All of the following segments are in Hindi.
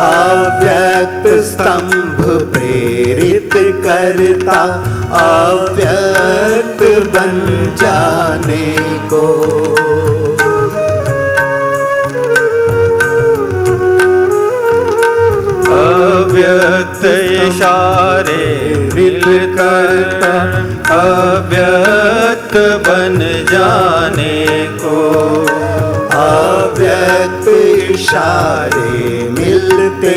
अव्यक्त स्तंभ प्रेरित करता अव्यक्त बन जाने को। अव्यक्त इशारे मिल करता अव्यक्त बन जाने को। अव्यक्त इशारे मिलते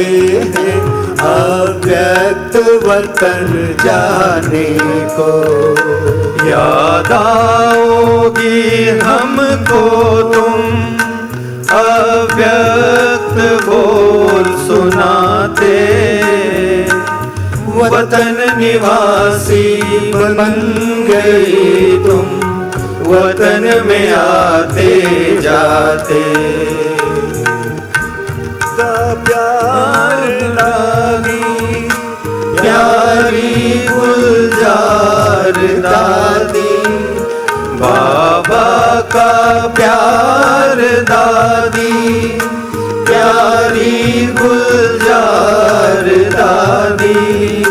हैं अव्यक्त वतन जाने को। याद आओगी हमको तुम अव्यक्त बोल सुनाते। वतन निवासी बन गई तुम वतन में आते जाते। प्यार दादी प्यारी गुलजार दादी बाबा का प्यार दादी। प्यारी गुलजार दादी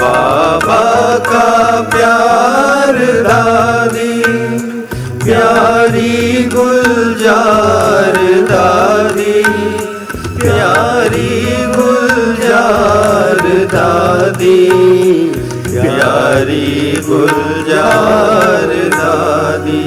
बाबा का प्यार दादी। प्यारी गुलजार दादी प्यारी गुलजार दादी। प्यारी गुलजार दादी।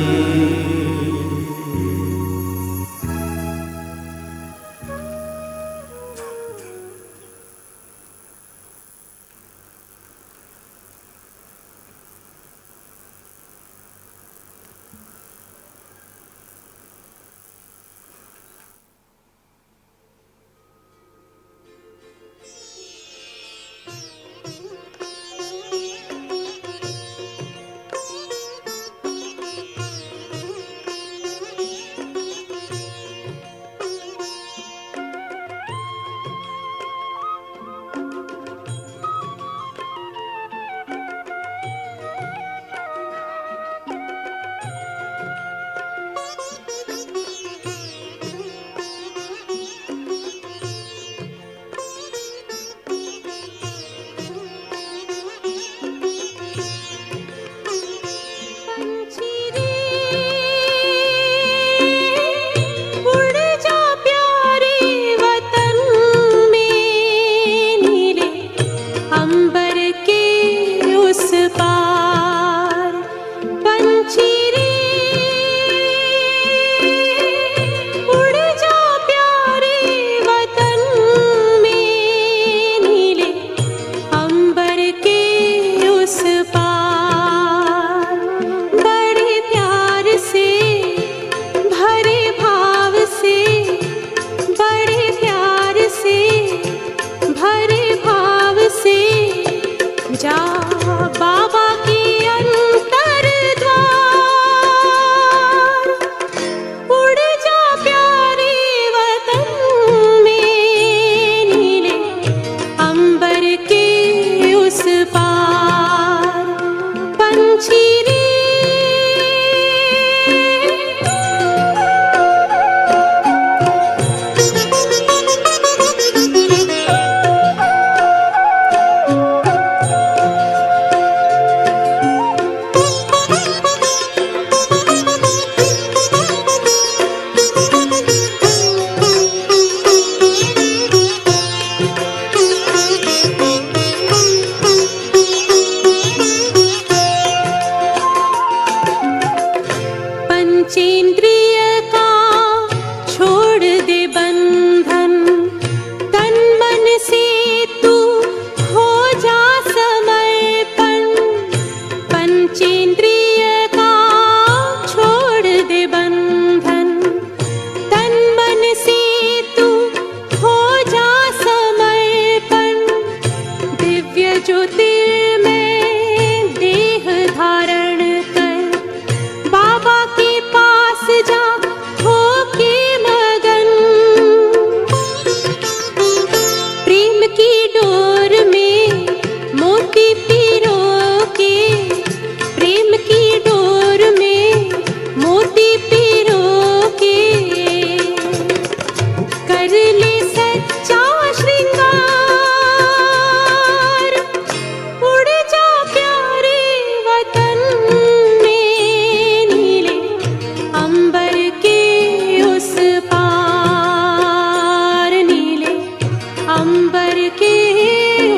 अंबर के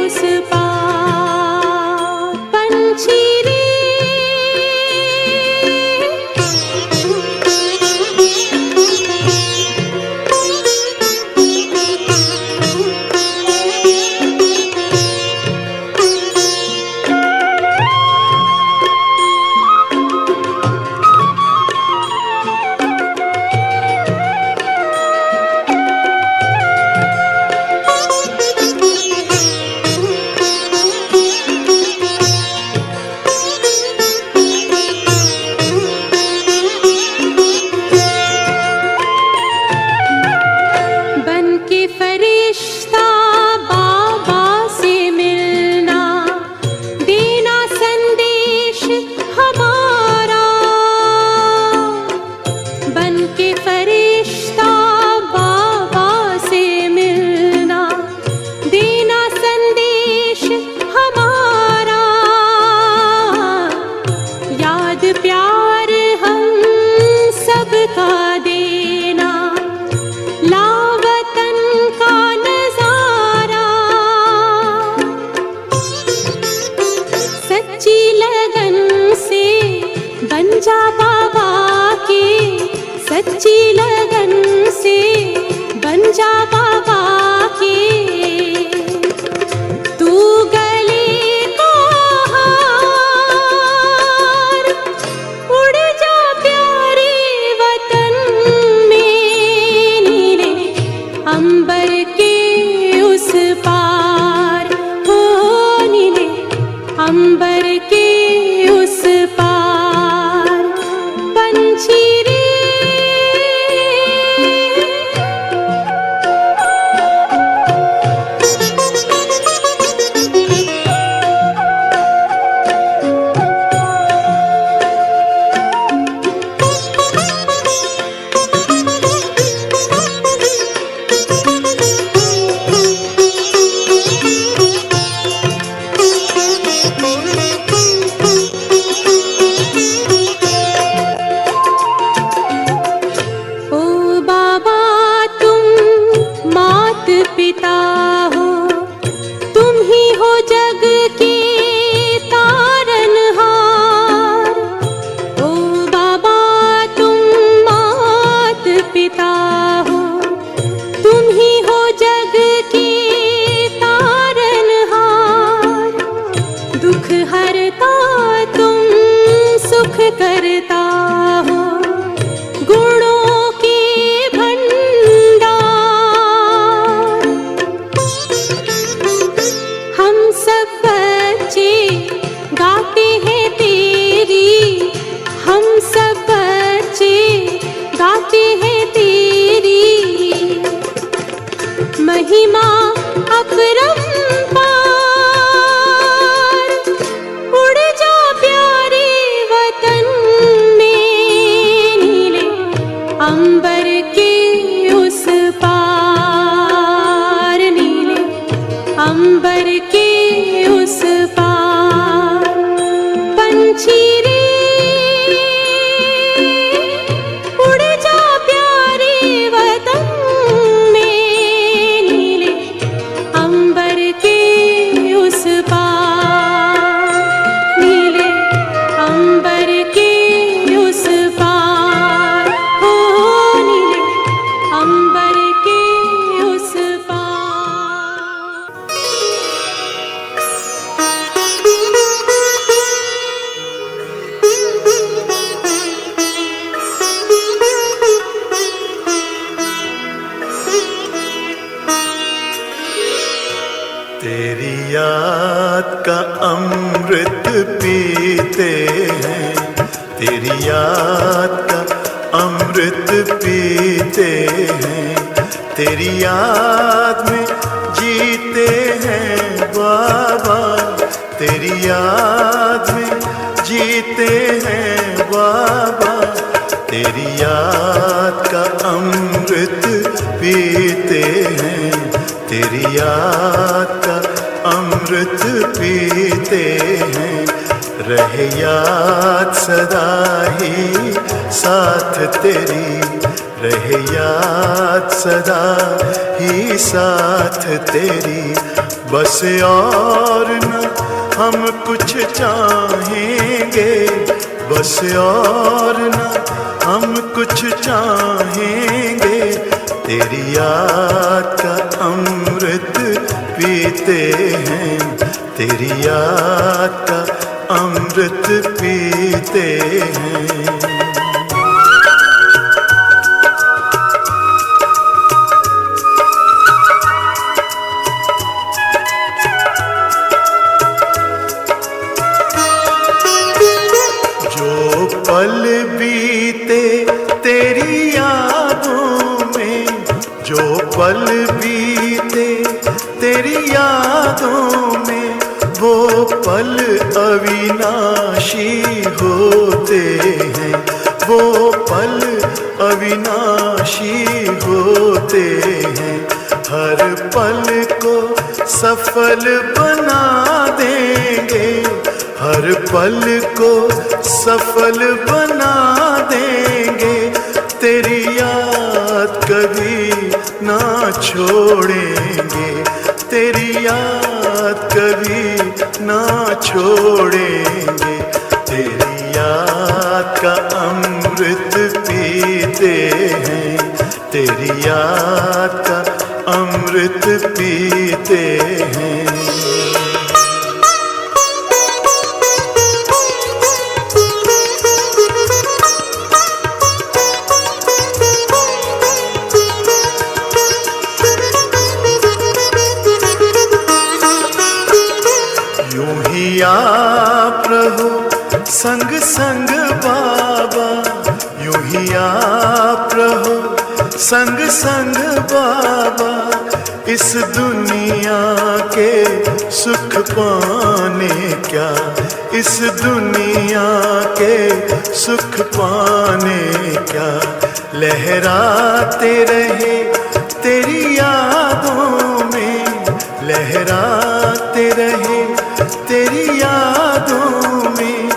उस पार पंछी रे प्यार हम सबका देना लावतन का नजारा सच्ची लगन से बन जा बाबा के सच्ची लगन से बन जा बाबा के तू अंबर के उस पार हो नीले अंबर के उस पार पंछी रे पिता हो तुम ही हो जग के तारनहार ओ बाबा तुम मात पिता हो तुम ही हो जग के तारनहार दुख हरता तुम सुख करता हो गुणों के सब बच्चे गाते हैं तेरी हम सब बच्चे गाते हैं तेरी महिमा अपरंपार उड़ जा प्यारे वतन में नीले अंबर के उस पार नीले अंबर के उस पार पंछी रे उड़ जा प्यारे वतन में नीले अंबर के उस पार नीले अंबर के उस पार हो नीले अंबर के उस पार तेरी याद का अमृत पीते हैं तेरी याद का अमृत पीते हैं तेरी याद में जीते हैं बाबा तेरी याद में जीते हैं बाबा तेरी याद का अमृत पीते हैं तेरी याद का अमृत पीते हैं रहे याद सदा ही साथ तेरी रहे याद सदा ही साथ तेरी। बस और न हम कुछ चाहेंगे, बस और न हम कुछ चाहेंगे, तेरी याद का अमृत पीते हैं, तेरी याद का अमृत पीते हैं। पल बीते तेरी यादों में, जो पल बीते तेरी यादों में, वो पल अविनाशी होते हैं, वो पल अविनाशी होते हैं। हर पल को सफल बना देंगे, हर पल को सफल बना देंगे, तेरी याद कभी ना छोड़ेंगे, तेरी याद कभी ना छोड़ेंगे, तेरी याद का अमृत पीते हैं, तेरी याद का अमृत पीते हैं। आप रहो संग संग बाबा, यूं ही आप रहो संग संग बाबा, इस दुनिया के सुख पाने क्या, इस दुनिया के सुख पाने क्या, लहराते रहे तेरी यादों में, लहराते रहे तेरी यादों में,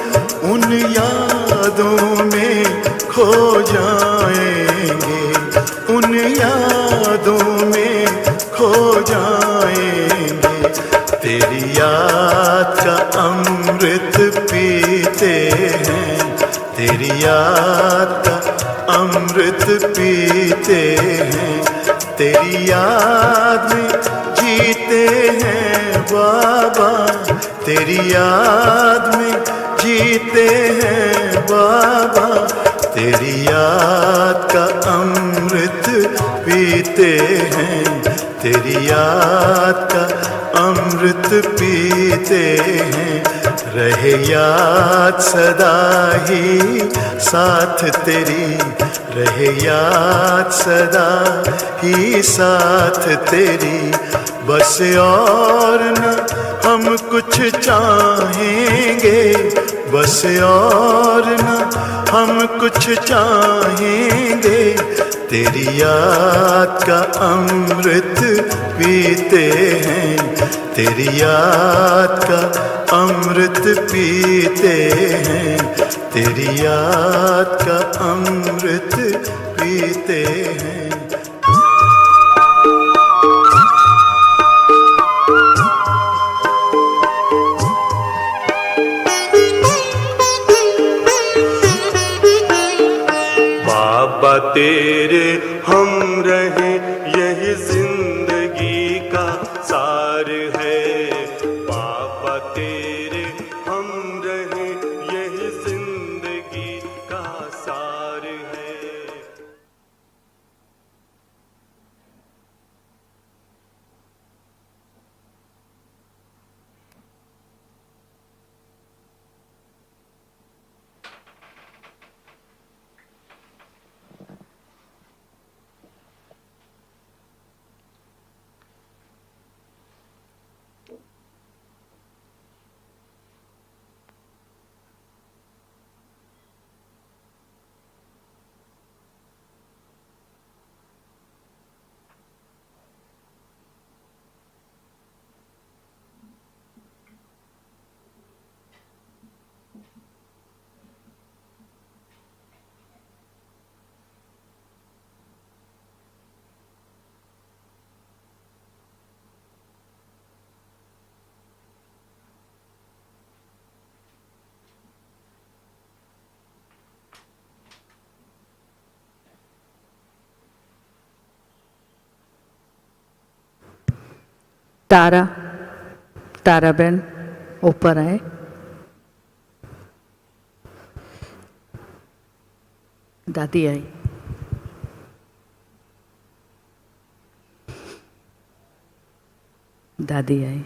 उन यादों में खो जाएंगे, उन यादों में खो जाएंगे, तेरी याद का अमृत पीते हैं, तेरी याद का अमृत पीते हैं, तेरी याद में जीते हैं बाबा, तेरी याद में जीते हैं बाबा, तेरी याद का अमृत पीते हैं, तेरी याद का अमृत पीते हैं। रहे याद सदा ही साथ तेरी, रहे याद सदा ही साथ तेरी, बस और न हम कुछ चाहेंगे, बस और न हम कुछ चाहेंगे, तेरी याद का अमृत पीते हैं, तेरी याद का अमृत पीते हैं, तेरी याद का अमृत पीते हैं। बाबा तेरे हम रहे यही जिंदगी का सार है, बाबा तेरे हम रहे यही जिंदगी का सार है। तारा, ताराबेन ऊपर आए। दादी आई। दादी आई।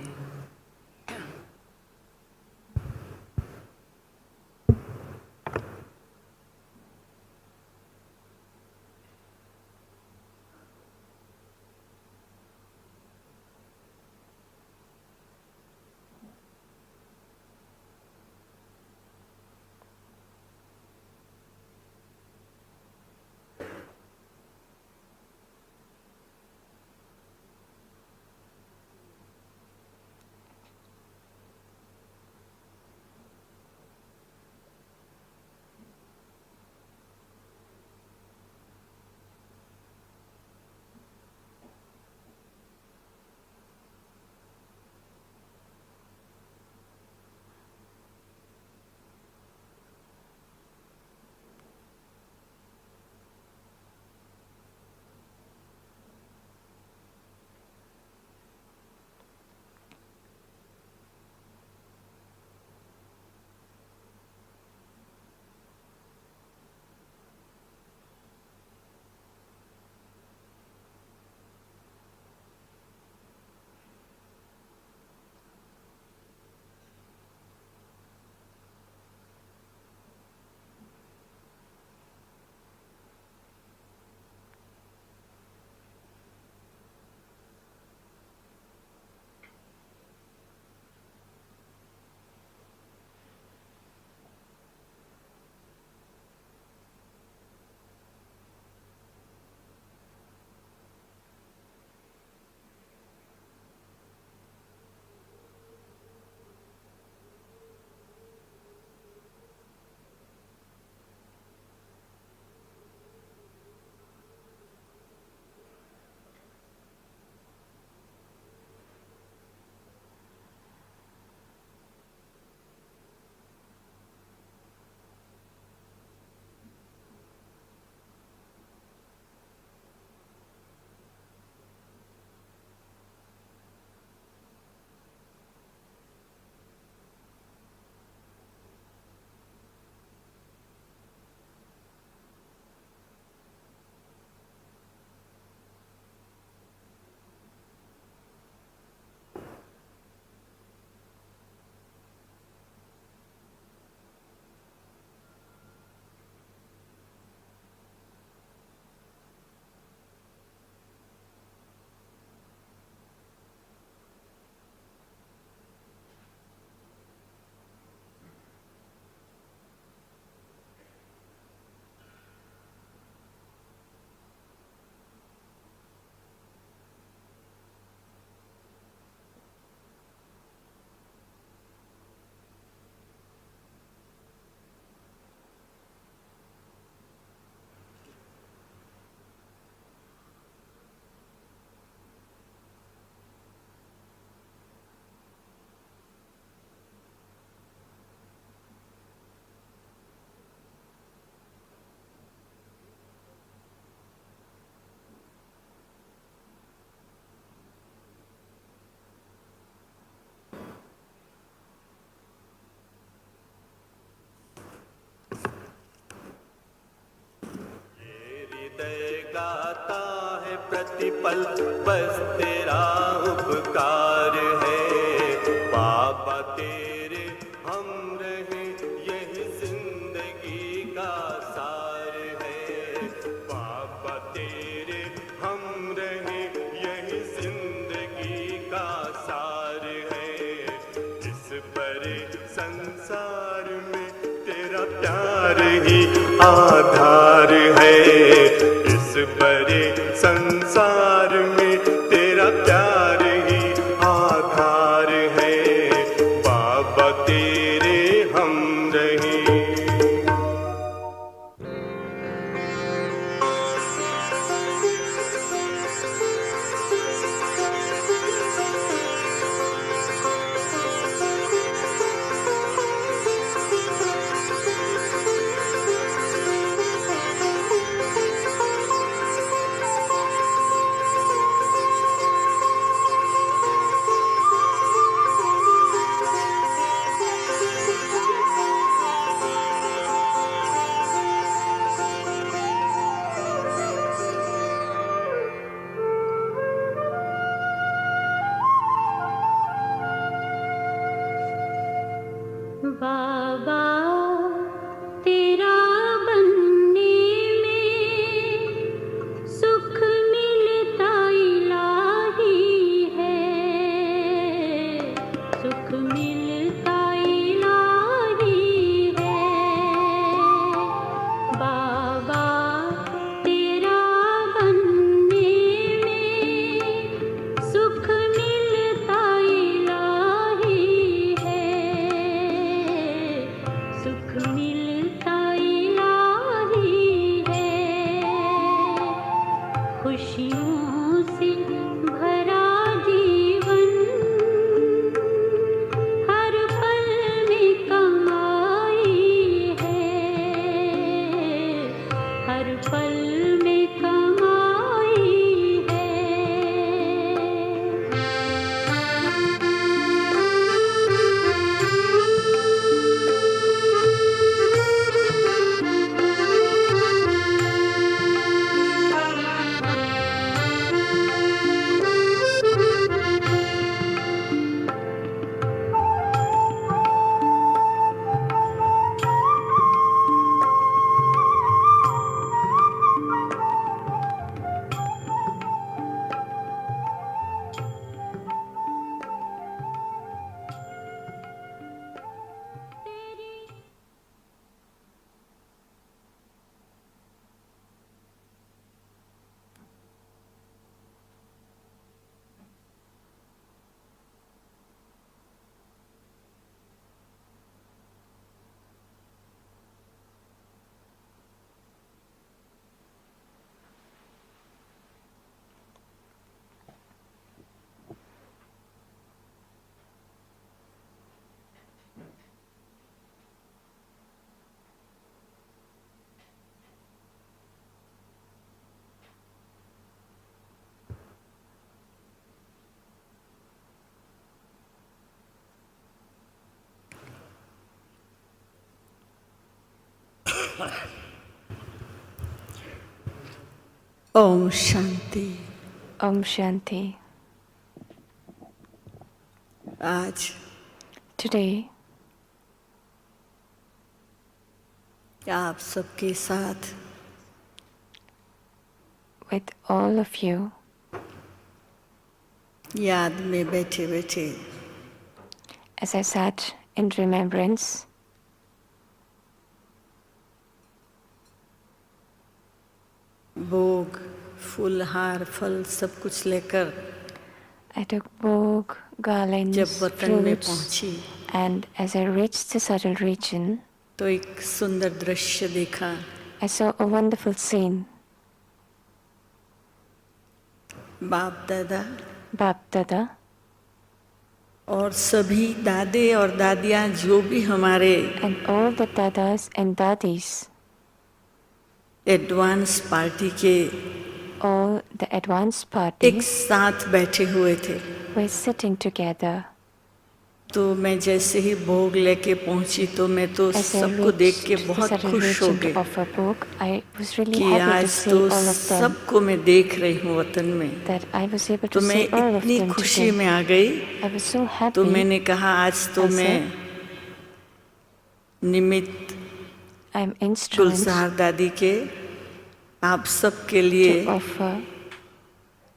गाता है प्रतिपल बस तेरा उपकार है बाबा तेरे हम रहे यही जिंदगी का सार है बाबा तेरे हम रहे यही जिंदगी का सार है इस बड़े संसार में तेरा प्यार ही आधार है इस बड़े संसार में तेरा प्यार ही आधार है बाबा तेरे हम रहे बाबा तेरा बनने में सुख मिलता इलाही है, सुख मिलता इलाही है। बाबा तेरा बनने में सुख मिलता इलाही है, सुख मिलता इलाही है। खुशियों से भरा जीवन हर पल में कमाई है, हर पल में कमाई है। ओम शांति। Om Shanti. आज Today, आप सबके साथ with all of you, याद में बैठे बैठे as I sat in remembrance, भोग फूल हार फल सब कुछ लेकर I took bhog, garlands, जब वतन में fruits, पहुंची and as I reached the subtle region, तो एक सुंदर दृश्य देखा। I saw a wonderful scene. बाप दादा Bap Dada और सभी दादे और दादियाँ जो भी हमारे and all the Dadas and Dadis, advance party के all the advanced एक party, साथ बैठे हुए थे। were sitting together. तो मैं जैसे ही भोग लेके पहुंची तो मैं तो As I सबको देख reached के the बहुत subtle खुश हो region to गई offer bhog, I was really कि happy to आज see तो all of them, सबको मैं देख रही हूँ वतन में। that I was able तो to मैं see all of इतनी them खुशी today. में आ गई I was so happy. तो मैंने कहा आज तो I मैं said, निमित्त I'm instrument गुलजार दादी के आप सबके लिए to offer.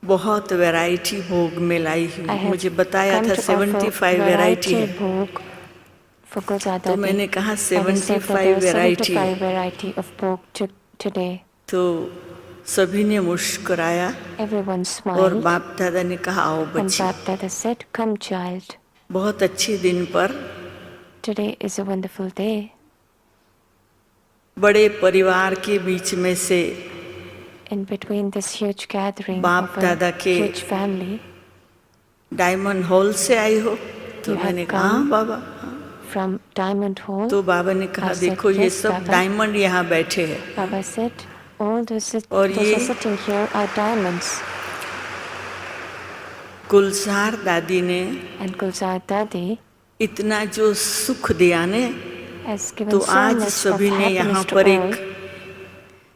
बहुत वैरायटी भोग में लाई I हूँ। have मुझे बताया come था to offer 75 वैरायटी variety है। bhog for Gulzar तो Dadi. मैंने कहा I was said that 75 there are variety 75 variety of bhog today. तो सभी ने मुस्कुराया Everyone और smiled बाप दादा ने कहा आओ and बच्ची। Bap Dada said, "Come, child. बहुत अच्छे दिन पर Today is a wonderful day. बड़े परिवार के बीच में से In between this huge gathering बाप of दादा a के huge family, डायमंड हॉल से आई हो। तो You have मैंने कहा come हाँ बाबा। from Diamond Hall." तो बाबा ने कहा I said, देखो ये "Yes, सब Baba." डायमंड यहाँ बैठे हैं Baba said, "All those और those ये are sitting here are diamonds." गुलजार दादी ने And Gulzar Dadi इतना जो सुख दिया ने has given तो so आज much of सभी ने यहाँ happiness to पर all. एक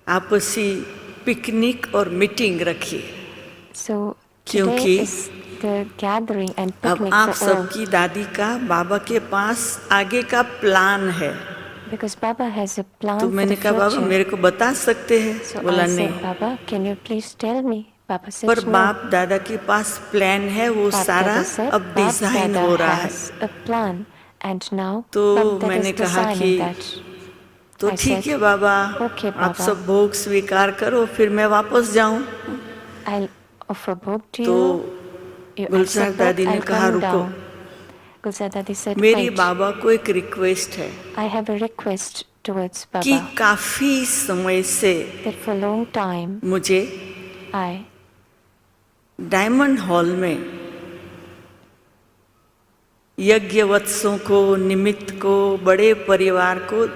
आपसी पिकनिक और मीटिंग रखी। So क्योंकि is the gathering and अब picnic आप for all. सबकी दादी का बाबा के पास आगे का प्लान है। Because Baba has a plan तो for मैंने the कहा बाबा future. मेरे को बता सकते हैं? So बोला I said, नहीं, Baba, can you please tell me? Baba said, पर no. बाप दादा के पास प्लान है, वो Bap सारा Dada said, अब Bap डिजाइन Dada हो रहा है। has a plan, and now तो Bap Dada मैंने is कहा designing कि that. तो I ठीक said, है बाबा, okay, आप बाबा। सब भोग स्वीकार करो, फिर मैं वापस जाऊं। I'll offer book to तो you. You Gulzar accept book, दादी ने I'll कहा come रुको, down. Gulzar Dadi said, मेरी wait, बाबा को एक रिक्वेस्ट है I have a request towards कि Baba काफी समय से that for a long time मुझे I डायमंड हॉल में यज्ञवत्सों को, निमित्त को, बड़े परिवार को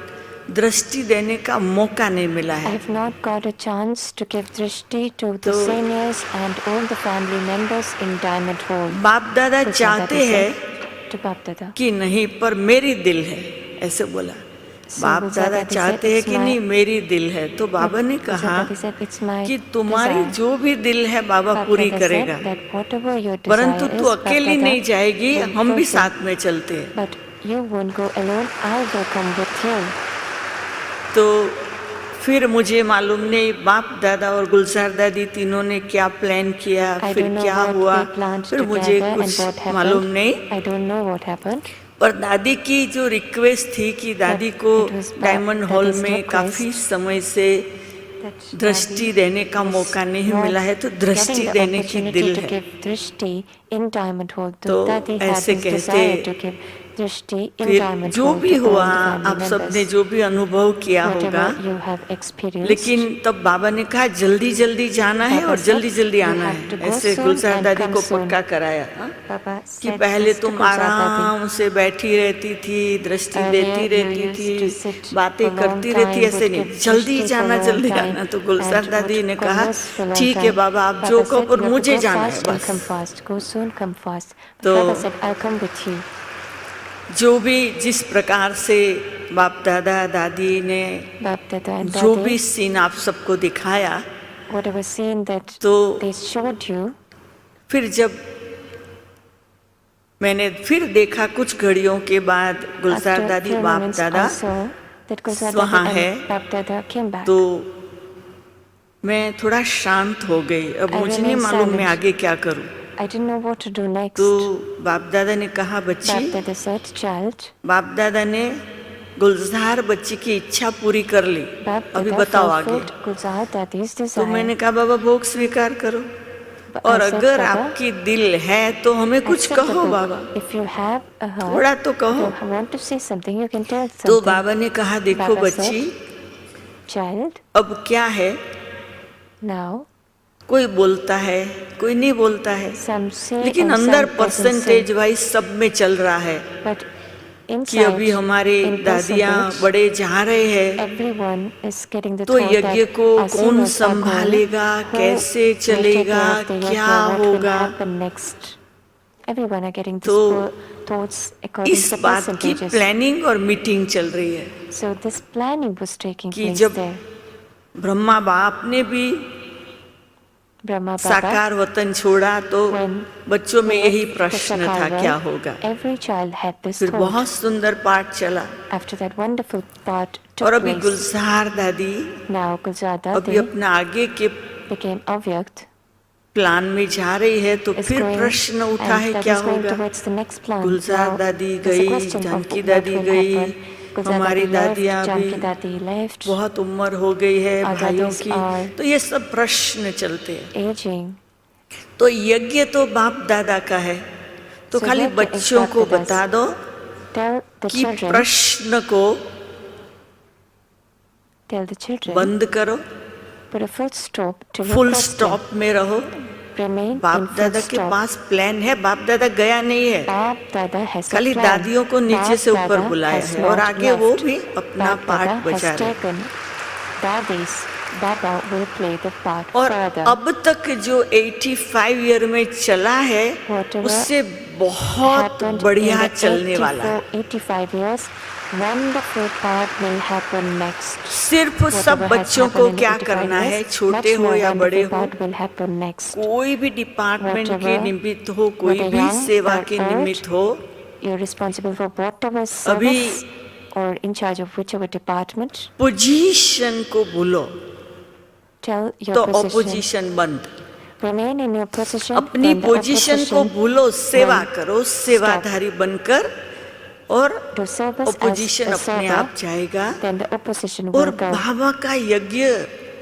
दृष्टि देने का मौका नहीं मिला I है। have not got a chance to give drishti to the तो- seniors and all the family members in Diamond Hall. बाप दादा Gulzar चाहते Dadi हैं said to Bap Dada. कि नहीं, पर मेरी दिल है, ऐसे बोला। So बाप Gulzar दादा Dadi चाहते said, हैं "It's कि my-" नहीं मेरी दिल है। तो बाबा ने Gulzar कहा Dadi said, "It's my कि तुम्हारी desire." जो भी दिल है बाबा Bap पूरी Dada करेगा, said that whatever your परंतु desire तू is, Bap अकेली Dada नहीं जाएगी, will हम भी fulfill. साथ में चलते हैं। But you won't go alone, I will come with you. तो फिर मुझे मालूम नहीं बाप दादा और गुलजार दादी तीनों ने क्या प्लान किया, I फिर don't know क्या what हुआ, they planned फिर मुझे together and what कुछ मालूम happened. नहीं। I don't know what happened. पर दादी की जो रिक्वेस्ट थी कि दादी को it was diamond Daddy's hall में request काफी समय से That दृष्टि Daddy देने का was मौका नहीं not मिला है, तो दृष्टि getting the देने की opportunity दिल to है। give drishti in Diamond Hall. तो Daddy had ऐसे this कहते, desire to give drishti in फिर Diamond जो Hall भी to all हुआ, the family आप सबने members. जो भी अनुभव किया होगा, Whatever you have experienced. लेकिन तब बाबा ने कहा जल्दी जल्दी जाना है Baba और said, जल्दी जल्दी "You आना have to है। go ऐसे soon गुलजार and दादी come को soon." पक्का कराया, हाँ? Baba कि said पहले this to तुम Gulzar Dadi. आराम से बैठी रहती थी, दृष्टि Earlier देती you रहती used थी, to sit बातें for long करती time, रहती, ऐसे would नहीं, give जल्दी drishti जाना for long जल्दी time, आना। तो गुलजार and दादी would ने कहा converse for long ठीक है time. बाबा, आप Baba जो said, कहो, पर "You have to मुझे go जाना है fast and come बस। fast. Go soon, come fast." But तो- Baba said, "I'll come with you." जो भी जिस प्रकार से बाप दादा दादी ने Bap Dada and जो भी Daddy, सीन आप सबको दिखाया, whatever scene that तो they showed you, फिर जब मैंने फिर देखा कुछ घड़ियों के बाद गुलजार after दादी few बाप moments दादा, I saw that Gulzar वहाँ Dadi है, and Bap Dada came back. तो मैं थोड़ा शांत हो गई। अब I मुझे नहीं remained मालूम मैं silent. आगे क्या करूं। I didn't know what to do next. तो बाप दादा ने कहा बच्ची, Bap Dada said, "Child, बाप दादा ने गुलजार बच्ची की इच्छा पूरी कर ली, Bap अभी Dada बताओ आगे। fulfilled Gulzar Dadi's तो desire." मैंने कहा बाबा भोग स्वीकार करो, But और I said, अगर "Baba, आपकी दिल है तो हमें कुछ accept the कहो book. Baba, If you have a heart, थोड़ा तो कहो। you want to say something, you can tell तो something." बाबा ने कहा देखो Baba बच्ची, "Child, अब क्या है, now कोई बोलता है कोई नहीं बोलता है, some say लेकिन and अंदर some doesn't percentage say. Wise सब में चल रहा है But कि inside, अभी हमारे in दादियाँ percentage, बड़े जा रहे हैं, everyone is getting the तो thought यज्ञ that को our कौन seniors are going, संभालेगा, who कैसे will take care चलेगा, of the क्या yajna, what will होगा। happen next. Everyone are getting तो these thoughts according इस to the बात की percentages. प्लानिंग और मीटिंग चल रही है So this planning was taking कि place जब there. ब्रह्मा बाप ने भी Brahma Baba, साकार वतन छोड़ा तो when बच्चों में he यही left the प्रश्न था Sakar क्या world, होगा। every child had this फिर thought. बहुत सुंदर पाठ चला, After that wonderful part और took अभी place, गुलजार दादी now Gulzar अभी Dadi अपना आगे के became Avyakt, प्लान में जा रही है, तो is फिर going, प्रश्न उठा है and that क्या is going होगा। towards the next plan. Gulzar Now, दादी there's a गई, question of जानकी what दादी will गई, happen. Gulzar हमारी Dadi left, दादियाँ भी, Janki Dadi left, बहुत उम्र हो गई है Our भाइयों daddies की, are तो ये सब प्रश्न चलते हैं। aging. तो यज्ञ तो बाप दादा का है, तो So खाली yajna is बच्चों को Bap Dada's. बता दो Tell the कि children, प्रश्न को tell the children, बंद करो, put a full stop to the full question. Stop में रहो। Remain in बाप full दादा के stop. पास प्लान है, बाप दादा गया नहीं है, Bap Dada has a खाली plan. दादियों को नीचे Bap से ऊपर Dada बुलाया has है, और not आगे वो left. भी अपना Bap पार्ट Dada बजा has रहे। taken Daddy's. Baba will play the part और further. अब तक जो 85 ईयर में चला है, Whatever उससे बहुत happened बढ़िया in the चलने वाला है। 85 years wonderful part will happen next. सिर्फ सब Whatever has बच्चों को happened in the क्या 85 करना है, years, छोटे much हो more या बड़े wonderful हो, part will happen next. कोई भी डिपार्टमेंट के Whatever, निमित्त हो, कोई whether भी young सेवा or के old, निमित्त हो, you're responsible for whatever अभी service or in charge of whichever department. Position को भूलो Tell your तो position. ऑपोजिशन बंद। Remain in your position. अपनी When the पोजीशन को opposition भूलो, सेवा will करो, सेवाधारी बनकर, और do service as opposition a अपने server, आप जाएगा। then the opposition और will go. बाबा का यज्ञ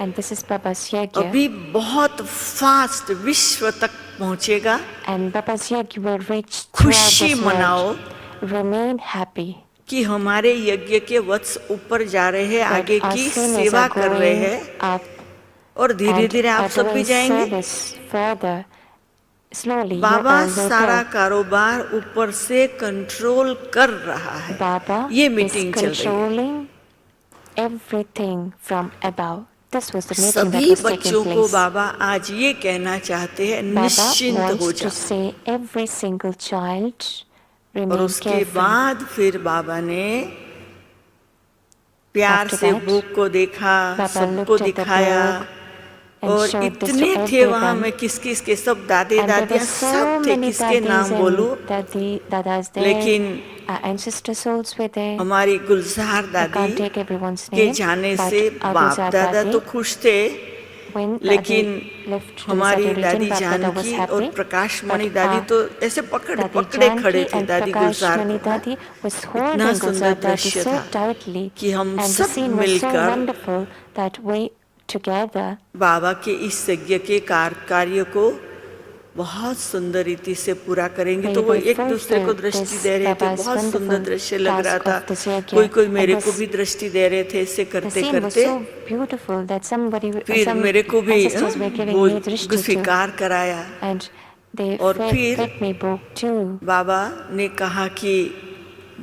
And this is Baba's Yagya. अभी बहुत फास्ट विश्व तक पहुंचेगा। And Baba's Yagya will reach throughout खुशी this मनाओ world. Remain happy. कि हमारे यज्ञ के वत्स ऊपर जा रहे हैं, that आगे our की seniors सेवा are कर रहे going हैं, up और धीरे and धीरे आप are सब भी doing जाएंगे। service further. Slowly, you Baba all will सारा go. कारोबार ऊपर से कंट्रोल कर रहा है। Baba ये is मीटिंग चल रही है। controlling everything from above. This was the meeting that सभी was taking बच्चों को place. बाबा आज ये कहना चाहते हैं, Baba निश्चिंत हो wants जा। to say every single child और remain उसके careful. बाद फिर बाबा ने प्यार After से that, बुक को देखा, Baba सबको looked at the दिखाया, book and और showed this इतने to थे वहां everyone. में, किस किस के सब दादे And there दादियां were so सब थे, many किसके नाम daddies बोलूं, and dadas there. लेकिन Our ancestor souls were there. हमारी गुलजार I can't दादी take everyone's के name, जाने but से our बाप Gulzar दादा Dadi, तो खुश थे, when लेकिन Dadi left to the हमारी Sadu दादी region, Bap Dada was Janaki happy. और प्रकाश मणि but दादी our तो ऐसे पकड़े Dadi खड़े Janki थे, and दादी Prakash गुलजार Mani को। Dadi was इतना holding सुंदर Gulzar Dadi दृश्य so था tightly, कि हम and the सब scene was so मिलकर wonderful that we together बाबा के इस यज्ञ के कार्य को बहुत सुंदर रीति से पूरा करेंगे। तो वो एक दूसरे को दृष्टि दे रहे थे, बहुत सुंदर दृश्य लग रहा था। कोई कोई मेरे को भी दृष्टि दे रहे थे, ऐसे the करते scene was करते so beautiful that somebody फिर some मेरे को भी ancestors were giving वो me drishti too, स्वीकार कराया। and they और fed फिर me book too. बाबा ने कहा कि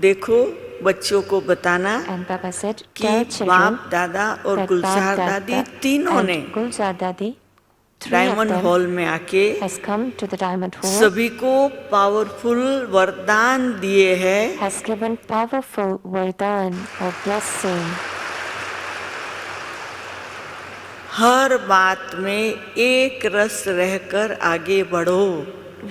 देखो बच्चों को बताना And Baba said, कि tell children बाप दादा और that गुलजार Bap दादी Dada तीनों ने and Gulzar Dadi, three of diamond them, hall में आके has come to the Diamond Hall, सभी को पावरफुल वरदान दिए हैं। has given powerful vardhan or blessing. हर बात में एक रस रहकर आगे बढ़ो,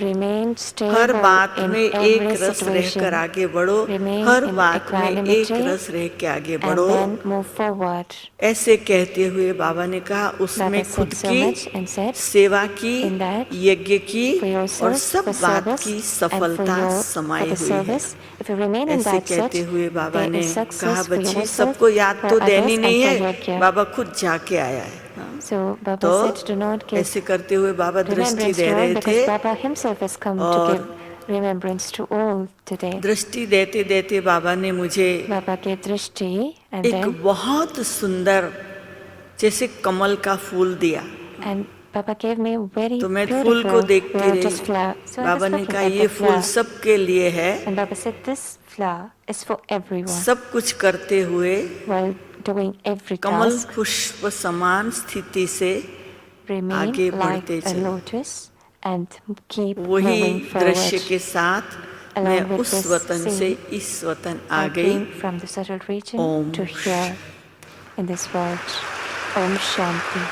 Remain हर stable बात in में एक every रस रहकर situation आगे बढ़ो, Remain हर in बात में एक equanimity रस रह के आगे and बढ़ो। then move forward. ऐसे कहते हुए बाबा ने कहा उसमें Baba खुद said so much की and said, सेवा की, in that, यज्ञ की for और yourself, सब for बात service, की and सफलता for समाई the हुई है। service. If you remain in ऐसे that set, कहते हुए बाबा there ने is कहा success for बच्ची yourself, सबको याद for तो others, देनी and नहीं for है, Yagya. बाबा खुद जाके आया है। हाँ। So Baba तो said, do not give ऐसे करते हुए बाबा दृष्टि remembrance दे to all, रहे because थे, Baba himself has come to और give remembrance to all today. दृष्टि देते देते बाबा ने मुझे Baba gave drishti and एक then बहुत सुंदर जैसे कमल का फूल दिया। and Baba gave me very तो मैं फूल beautiful को देखती lotus रही। flower. So I Baba was ने looking कहा at ये the फूल flower, सबके लिए है। and Baba said this flower is for everyone. सब कुछ करते हुए While doing every कमल task, पुष्प समान स्थिति से remain आगे like बढ़ते a चले। lotus and keep वही moving दृश्य forward. के साथ Along मैं with उस this वतन से scene, इस वतन आ I गई। came from the subtle region Om to here in this world. Om Shanti.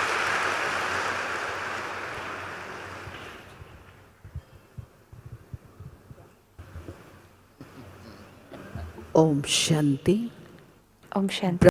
Om Shanti. Om Shanti.